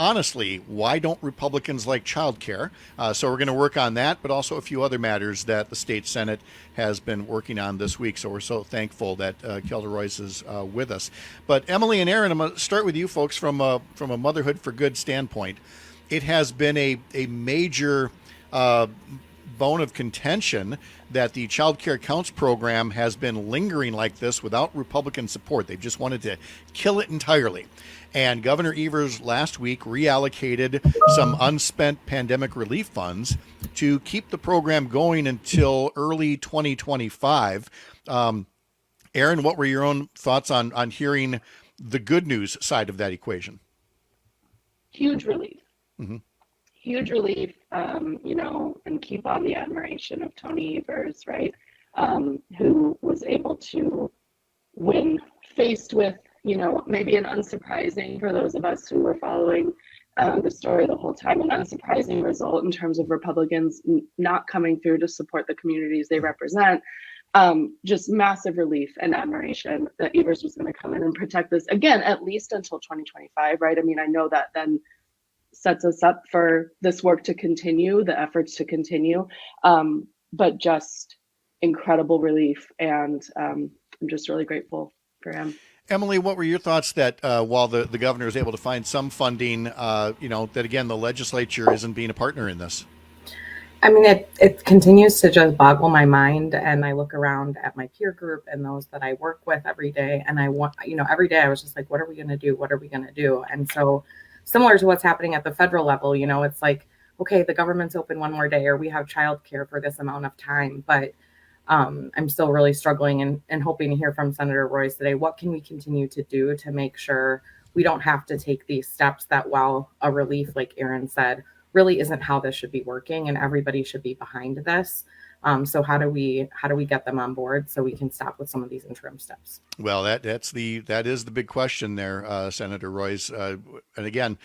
honestly, why don't Republicans like childcare? So we're going to work on that, but also a few other matters that the state Senate has been working on this week. So we're so thankful that Kelda Royce is with us. But Emily and Aaron, I'm going to start with you folks from a Motherhood for Good standpoint. It has been a major uh, bone of contention that the Child Care Counts program has been lingering like this without Republican support. They've just wanted to kill it entirely. And Governor Evers last week reallocated some unspent pandemic relief funds to keep the program going until early 2025. Aaron, what were your own thoughts on hearing the good news side of that equation? Huge relief. Mm-hmm. Huge relief, and keep on the admiration of Tony Evers, right? Who was able to win faced with, maybe an unsurprising, for those of us who were following the story the whole time, an unsurprising result in terms of Republicans not coming through to support the communities they represent. Just massive relief and admiration that Evers was going to come in and protect this again, at least until 2025, right? I mean, I know that then sets us up for this work to continue, the efforts to continue, but just incredible relief. And I'm just really grateful for him. Emily, what were your thoughts that while the governor is able to find some funding, that again, the legislature isn't being a partner in this? I mean, it continues to just boggle my mind. And I look around at my peer group and those that I work with every day. And every day I was just like, what are we going to do? What are we going to do? And so similar to what's happening at the federal level, it's like, okay, the government's open one more day, or we have childcare for this amount of time. But I'm still really struggling and hoping to hear from Senator Royce today. What can we continue to do to make sure we don't have to take these steps that, while a relief, like Aaron said, really isn't how this should be working, and everybody should be behind this. So how do we get them on board so we can stop with some of these interim steps? Well, that is the big question there, Senator Royce. And again,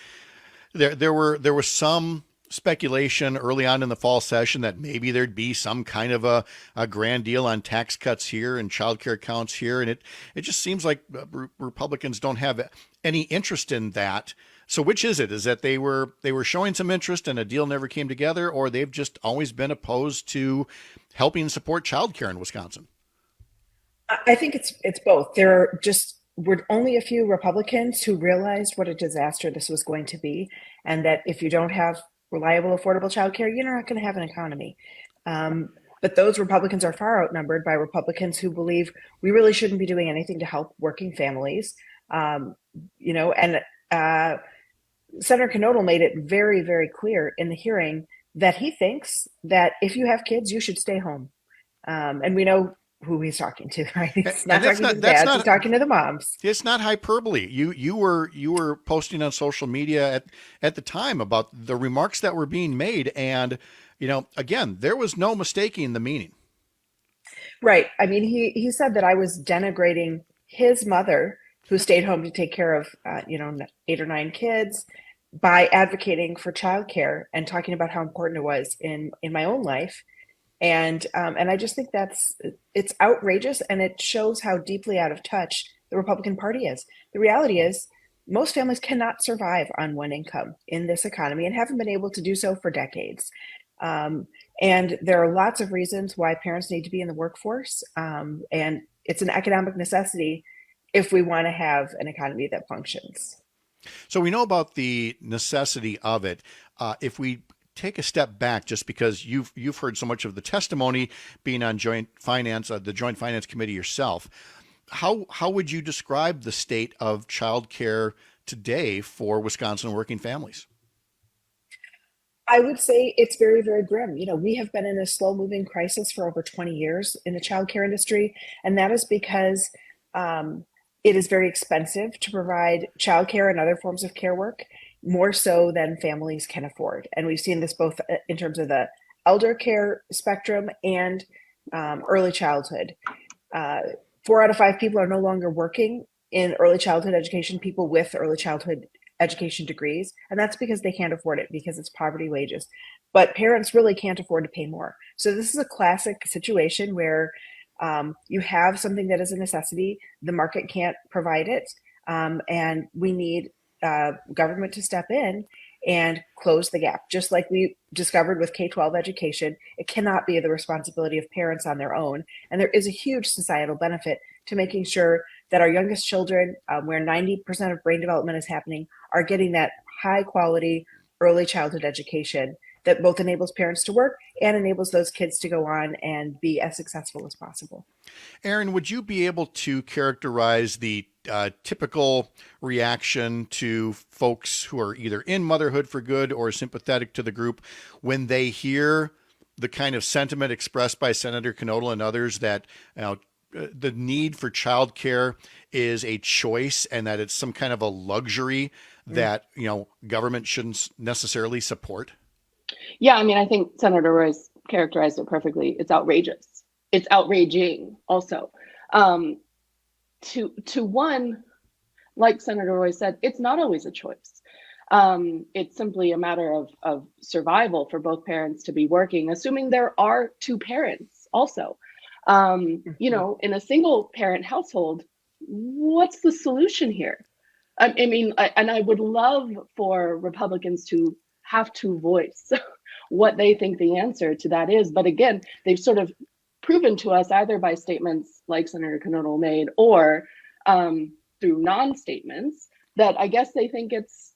there was some speculation early on in the fall session that maybe there'd be some kind of a grand deal on tax cuts here and child care counts here, and it just seems like Republicans don't have any interest in that. So which is it? Is that they were showing some interest and a deal never came together, or they've just always been opposed to helping support childcare in Wisconsin? I think it's both. There were only a few Republicans who realized what a disaster this was going to be, and that if you don't have reliable, affordable childcare, you're not going to have an economy. But those Republicans are far outnumbered by Republicans who believe we really shouldn't be doing anything to help working families. And Senator Knodel made it very, very clear in the hearing that he thinks that if you have kids, you should stay home. And we know who he's talking to, right? He's not talking to the dads, he's talking to the moms. It's not hyperbole. You were posting on social media at the time about the remarks that were being made, and again, there was no mistaking the meaning. Right. I mean, he said that I was denigrating his mother, who stayed home to take care of 8 or 9 kids, by advocating for childcare and talking about how important it was in my own life. And I just think it's outrageous, and it shows how deeply out of touch the Republican Party is. The reality is most families cannot survive on one income in this economy and haven't been able to do so for decades. And there are lots of reasons why parents need to be in the workforce. And it's an economic necessity if we want to have an economy that functions. So we know about the necessity of it. If we take a step back, just because you've heard so much of the testimony, being on joint finance, the Joint Finance Committee yourself, how would you describe the state of childcare today for Wisconsin working families? I would say it's very, very grim. We have been in a slow moving crisis for over 20 years in the childcare industry. And that is because it is very expensive to provide childcare and other forms of care work, more so than families can afford. And we've seen this both in terms of the elder care spectrum and early childhood. 4 out of 5 people are no longer working in early childhood education, people with early childhood education degrees. And that's because they can't afford it, because it's poverty wages. But parents really can't afford to pay more. So this is a classic situation where you have something that is a necessity, the market can't provide it, and we need government to step in and close the gap. Just like we discovered with K-12 education, it cannot be the responsibility of parents on their own. And there is a huge societal benefit to making sure that our youngest children, where 90% of brain development is happening, are getting that high quality early childhood education that both enables parents to work and enables those kids to go on and be as successful as possible. Aaron, would you be able to characterize the typical reaction to folks who are either in Motherhood for Good or sympathetic to the group when they hear the kind of sentiment expressed by Senator Knodel and others that the need for childcare is a choice and that it's some kind of a luxury that government shouldn't necessarily support? Yeah, I mean, I think Senator Royce characterized it perfectly. It's outrageous. It's outraging also. To one, like Senator Royce said, it's not always a choice. It's simply a matter of survival for both parents to be working, assuming there are two parents also. In a single parent household, what's the solution here? I mean, I would love for Republicans to have to voice what they think the answer to that is. But again, they've sort of proven to us either by statements like Senator Knodel made or through non-statements that I guess they think it's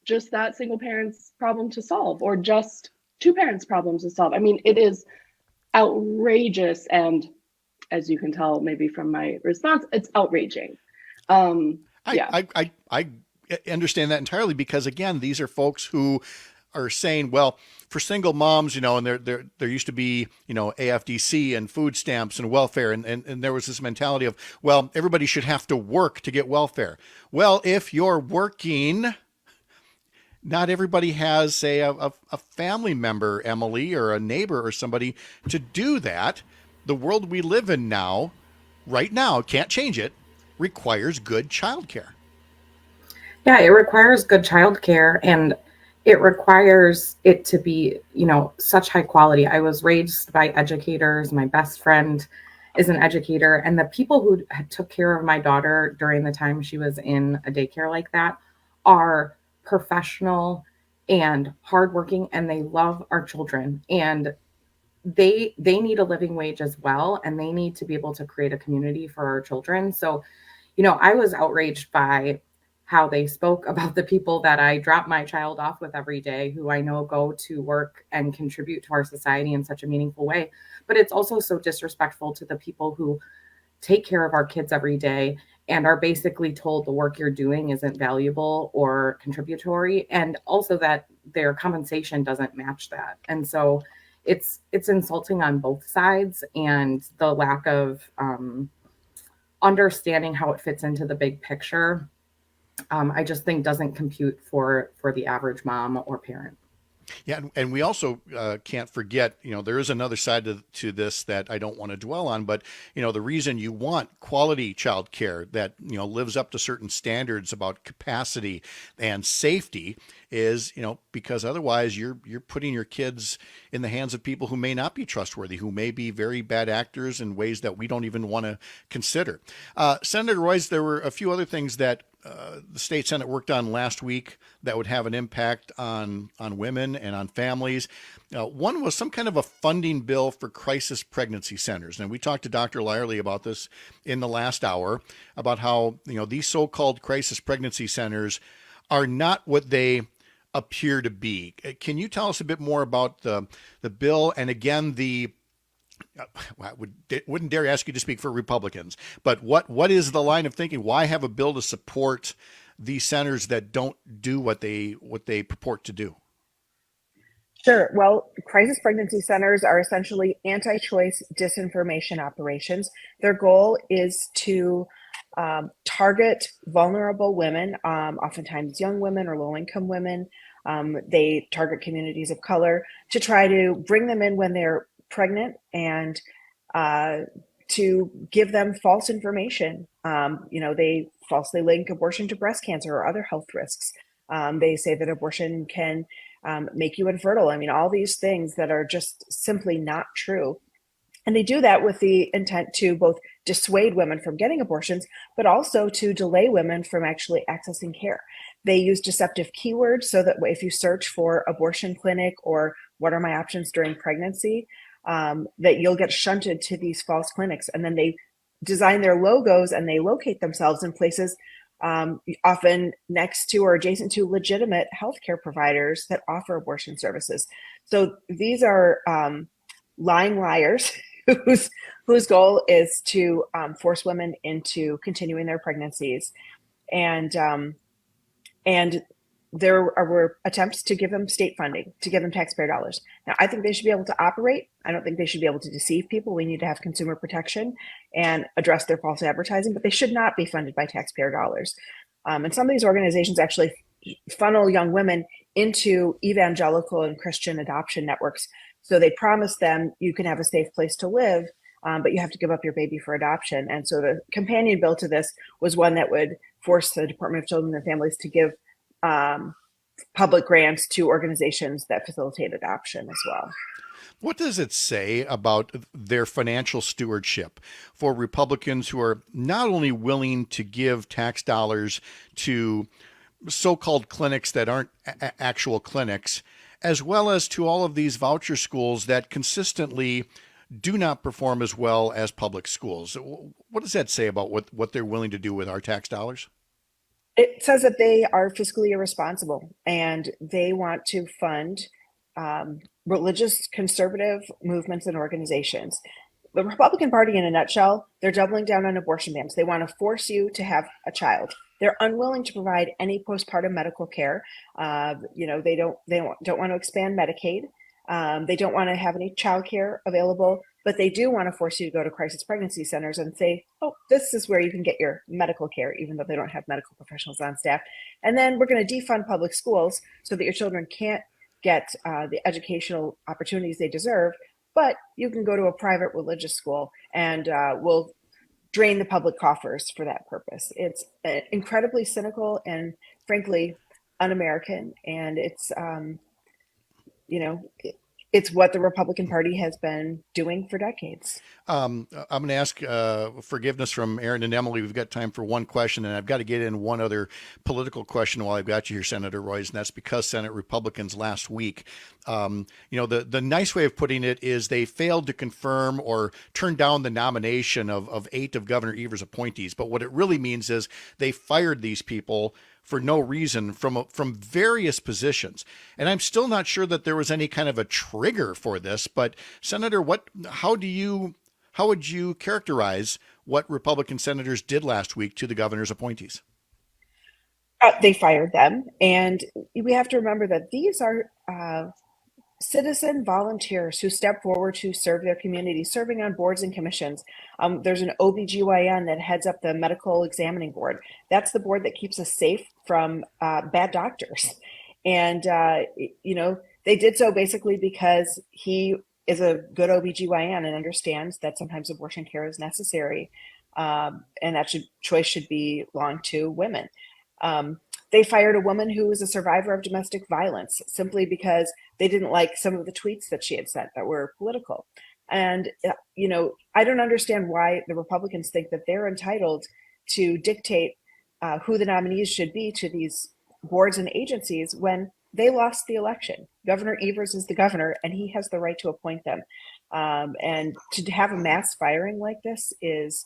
just that single parent's problem to solve or just two parents' problems to solve. I mean, it is outrageous. And as you can tell, maybe from my response, it's outraging. I understand that entirely because, again, these are folks who are saying, well, for single moms, and there used to be, AFDC and food stamps and welfare. And there was this mentality of, well, everybody should have to work to get welfare. Well, if you're working, not everybody has, say, a family member, Emily, or a neighbor or somebody to do that. The world we live in now, right now, can't change it, requires good childcare. Yeah, it requires good childcare, and it requires it to be, such high quality. I was raised by educators. My best friend is an educator, and the people who took care of my daughter during the time she was in a daycare like that are professional and hardworking, and they love our children, and they need a living wage as well, and they need to be able to create a community for our children. So, I was outraged by how they spoke about the people that I drop my child off with every day, who I know go to work and contribute to our society in such a meaningful way. But it's also so disrespectful to the people who take care of our kids every day and are basically told the work you're doing isn't valuable or contributory, and also that their compensation doesn't match that. And so it's insulting on both sides, and the lack of understanding how it fits into the big picture, I just think doesn't compute for the average mom or parent. Yeah, and we also can't forget, there is another side to this that I don't want to dwell on, but, the reason you want quality child care that, lives up to certain standards about capacity and safety is, because otherwise you're putting your kids in the hands of people who may not be trustworthy, who may be very bad actors in ways that we don't even want to consider. Senator Royce, there were a few other things that the state Senate worked on last week that would have an impact on women and on families. One was some kind of a funding bill for crisis pregnancy centers. And we talked to Dr. Lyerly about this in the last hour, about how, these so-called crisis pregnancy centers are not what they appear to be. Can you tell us a bit more about the bill? And again, I wouldn't dare ask you to speak for Republicans, but what is the line of thinking? Why have a bill to support these centers that don't do what they purport to do? Sure. Well, crisis pregnancy centers are essentially anti-choice disinformation operations. Their goal is to target vulnerable women, oftentimes young women or low-income women. They target communities of color to try to bring them in when they're pregnant and to give them false information. They falsely link abortion to breast cancer or other health risks. They say that abortion can make you infertile. I mean, all these things that are just simply not true. And they do that with the intent to both dissuade women from getting abortions, but also to delay women from actually accessing care. They use deceptive keywords so that if you search for abortion clinic or what are my options during pregnancy, that you'll get shunted to these false clinics. And then they design their logos and they locate themselves in places often next to or adjacent to legitimate healthcare providers that offer abortion services. So these are lying liars whose goal is to force women into continuing their pregnancies, and there were attempts to give them state funding, to give them taxpayer dollars. Now, I think they should be able to operate. I don't think they should be able to deceive people. We need to have consumer protection and address their false advertising, but they should not be funded by taxpayer dollars. And some of these organizations actually funnel young women into evangelical and Christian adoption networks. So they promise them you can have a safe place to live, but you have to give up your baby for adoption. And so the companion bill to this was one that would force the Department of Children and Families to give public grants to organizations that facilitate adoption as well. What does it say about their financial stewardship for Republicans who are not only willing to give tax dollars to so-called clinics that aren't actual clinics, as well as to all of these voucher schools that consistently do not perform as well as public schools? What does that say about what they're willing to do with our tax dollars? It says that they are fiscally irresponsible and they want to fund religious conservative movements and organizations. The Republican Party, in a nutshell, they're doubling down on abortion bans. They want to force you to have a child. They're unwilling to provide any postpartum medical care. They don't want to expand Medicaid. They don't want to have any childcare available, but they do want to force you to go to crisis pregnancy centers and say, oh, this is where you can get your medical care, even though they don't have medical professionals on staff. And then we're going to defund public schools so that your children can't get the educational opportunities they deserve, but you can go to a private religious school and we'll drain the public coffers for that purpose. It's incredibly cynical and frankly un-American, and it's it's what the Republican Party has been doing for decades. I'm going to ask forgiveness from Aaron and Emily. We've got time for one question, and I've got to get in one other political question while I've got you here, Senator Royce, and that's because Senate Republicans last week, the nice way of putting it is they failed to confirm or turn down the nomination of 8 of Governor Evers' appointees. But what it really means is they fired these people for no reason from various positions. And I'm still not sure that there was any kind of a trigger for this, but Senator, how would you characterize what Republican senators did last week to the governor's appointees? They fired them. And we have to remember that these are citizen volunteers who step forward to serve their community, serving on boards and commissions. There's an OBGYN that heads up the medical examining board. That's the board that keeps us safe from bad doctors. And, they did so basically because he is a good OBGYN and understands that sometimes abortion care is necessary. And that choice should belong to women. They fired a woman who was a survivor of domestic violence simply because they didn't like some of the tweets that she had sent that were political. And, I don't understand why the Republicans think that they're entitled to dictate who the nominees should be to these boards and agencies when they lost the election. Governor Evers is the governor and he has the right to appoint them. And to have a mass firing like this is,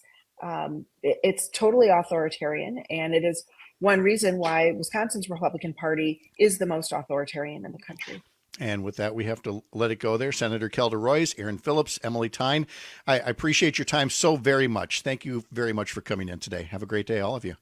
it's totally authoritarian, and it is one reason why Wisconsin's Republican Party is the most authoritarian in the country. And with that, we have to let it go there. Senator Kelda Royce, Aaron Phillips, Emily Tyne, I appreciate your time so very much. Thank you very much for coming in today. Have a great day, all of you.